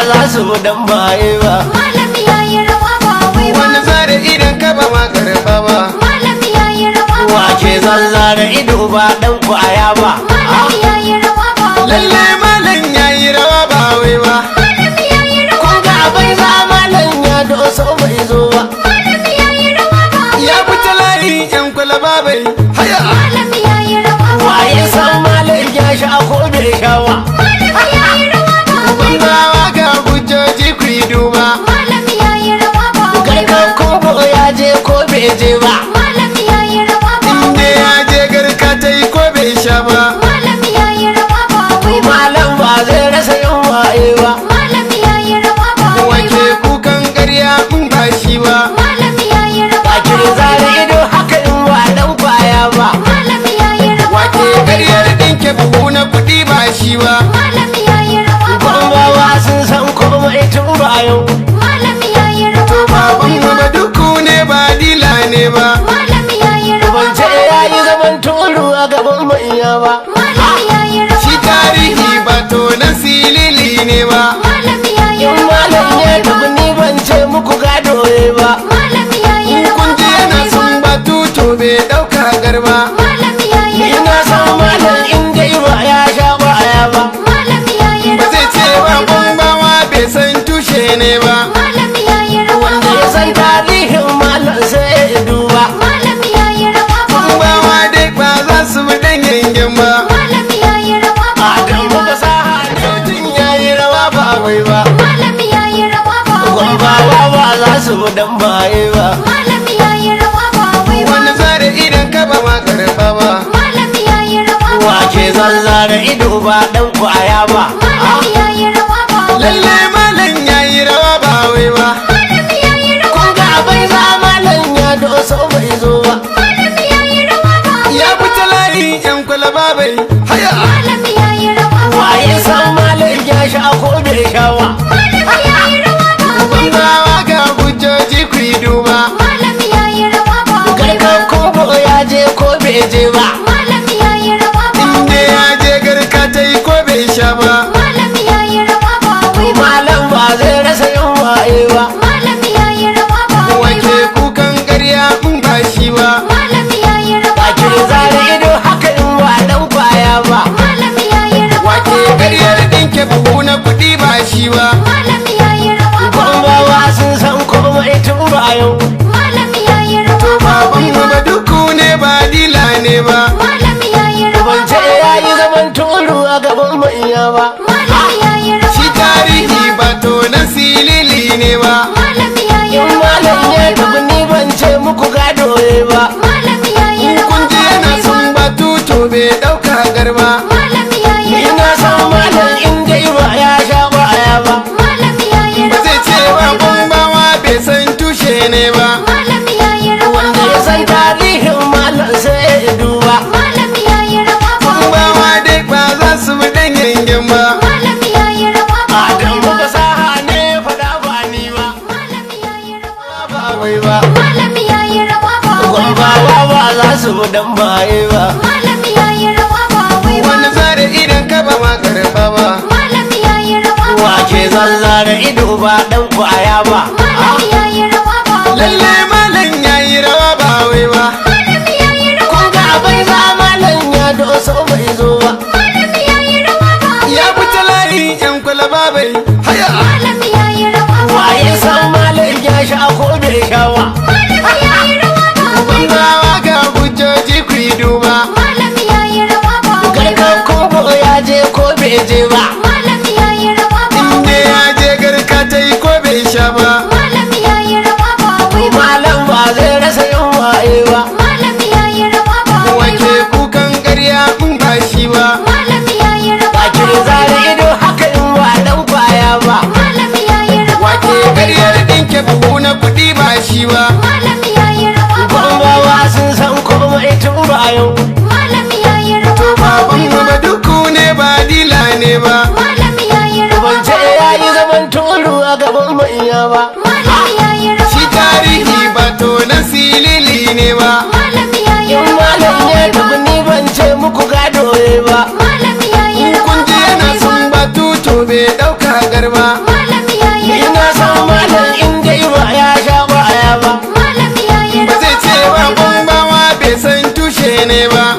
za su dan baye ba. Malami yayi rawa ba wai ba. wani zare idan ka ba ma karba ba. Malami yayi rawa ba. Wake zanzara ido ba dan kwaya ba. Malami yayi rawa ba wai ba. lalle malam yayi rawa ba wai ba. Malami yayi rawa Kun ga bai za malam ya doso bai zo ba. Malami yayi rawa ba wai ya ba. fita layi yan kwalaba bai haya. Malami yayi rawa ba. Waye san malam ya sha ko bai sha ba. Malami yayi rawa ba wai ba. Bangawa ga hujjoji ku yi duba. Malami yayi rawa ba wai ba. Garkan kogo ya je ko bai je ba. Malami yayi rawa ba inda wai ba. ya je garka ta yi ko bai sha ba. Malami yayi rawa ba wai ba. Malam ba zai rasa yin waye ba. Malami yayi rawa ba wai wake ba. kukan ƙarya in ba shi ba. Malami yayi rawa ba Wake wai zara ba. ido haka in ba dan kwaya ba. Malami yayi rawa wake ba wai ba. ƙaryar ɗinke buhu na kuɗi ba shi ba. Malami yayi rawa ba wai Gwambawa ba. sun san komai tun bayan. Malami yayi rawa ba baban wai mu ba. ba duku ne ba dila ne ba. Malami yayi rawa Bance ba ya wai yi ba. zaman tulu a gaban manya ba. Malami yayi rawa shi ba wai tarihi ba. ba to na silili ne ba. Malami yayi In rawa ba malam ya wai ba. tafi ni ban ce muku gado ba. Malami yayi in rawa kun ba ji yana wai ba. sun batu to bai ɗauka garba. Malami yayi Ni rawa na ba san wai malam ba. in dai ba ya sha baya ba. Malami yayi ba rawa zai ce ba ba wai ba. bambawa bai san tushe ne ba. Malami yayi rawa Wanda ba ya san wai ba. tarihin malam sai ya duba. Malami yayi rawa ba wai ba. bambawa dai ba za su bi ɗan yangen ba. Malami yayi rawa ba wai Adam ba. muka sa hannun ya yi rawa ba wai ba. Malami yayi rawa ba wai ba. Gwambawa ba za su dan baye ba. Malami yayi rawa ba wai ba. wani zare idan ka ba ma karba ba. Malami yayi rawa ba Wake wai ba. zanzara ido ba dan kwaya ba. Malami yayi rawa ba wai lalle ba. malam yayi rawa ba wai ba. Malami yayi rawa Kun ba ga bai wai za ba. malam ya doso bai zo ba. Malami yayi rawa ba wai ya ba. fita layi yan kwalaba bai haya. Malami yayi rawa ba Waye wai ba. san malam ya sha ko bai sha ba. Malami yayi rawa ba wai ba. bangawa ga hujjoji ku yi duba. Malami yayi rawa ba wai ba. Garkan kogo ya je ko bai je ba. Malami yayi rawa ba inda wai ba. ya je garka ta yi ko bai sha ba. Malami yayi rawa ba wai ba. Malam ba zai rasa yin waye ba. Malami yayi rawa ba wai wake ba. kukan ƙarya in ba shi ba. Malami yayi rawa Wake ba wai zara ba. ido haka in ba dan kwaya ba. Malami yayi rawa wake ba wai ba. ƙaryar ɗinke buhu na kuɗi ba shi ba. Malami yayi rawa ba wai Gwambawa ba. sun san komai tun bayan. Malami yayi rawa ba baban wai mu ba. ba duku ne ba dila ne ba. Malami yayi rawa Bance ba ya wai yi ba. zaman tulu a gaban manya ba. Malami yayi rawa shi ba wai tarihi ba. ba to na silili ne ba. Malami yayi In rawa malam ba ya wai ba. tafi ni ban ce muku gado ba. Malami yayi in rawa kun ji ba yana wai ba. sun batu to bai ɗauka garba. Malami yayi Ni rawa na ba san wai ba. malam in dai ba ya sha baya ba. Malami yayi ba rawa zai ce ba ba wai ba. bambawa bai san tushe ne ba. Malami yayi rawa Wanda ba ya san wai ba. tarihin malam sai ya duba. Malami yayi rawa ba wai bambawa ba. dai ba za su bi ɗan yangen ba. Malami yayi rawa ba wai Adam ba. muka sa hane faɗa ba ni ba. Malami yayi rawa ba. ba wai ba. Malami yayi rawa ba wai ba. Gwambawa ba za su dan baye ba. Malami yayi rawa ba wai ba. wani zare idan ka ba ma karba ba. Malami yayi rawa ba Wake wai ba. zanzara ido ba dan kwaya ba. Malami yayi rawa ba wai lalle ba. malam yayi rawa ba wai ba. Malami yayi rawa Kun ga ba bai wai za ba. malam ya doso bai zo ba. Malami yayi rawa ba wai ya ba. fita layi yan kwalaba bai haya. Malami yayi rawa ba Waye wai ba. san malam ya sha ko bai sha ba. Malami yayi rawa ba wai ba. bangawa ga hujjoji ku yi duba. Malami yayi rawa ba wai ba. Garkan kogo ya je ko bai je ba. Malami yayi rawa ba inda wai ba. ya je garka ta yi ko bai sha ba. Malami yayi rawa ba wai ba. Malam ba zai rasa yin waye ba. Malami yayi rawa ba wai wake ba. kukan ƙarya in ba shi ba. Malami yayi rawa Wake ba zara wai ba. ido haka in ba dan kwaya ba. Malami yayi rawa wake ba wai ba. ƙaryar ɗinke buhu na kuɗi ba shi ba. Malami yayi rawa ba wai Gwambawa ba. sun san komai tun bayan. Malami yayi rawa ba baban wai mu ba. ba duku ne ba dila ne ba. Malami yayi rawa Bance ba ya wai yi ba. zaman tulu a gaban manya ba. Malami yayi rawa shi ba wai tarihi ba. ba to na silili ne ba. Malami yayi In rawa ba malam ya wai ba. tafi ni ban ce muku gado ba. Malami yayi in rawa kun ji ba yana wai ba. sun batu to bai ɗauka garba. Malami ne ba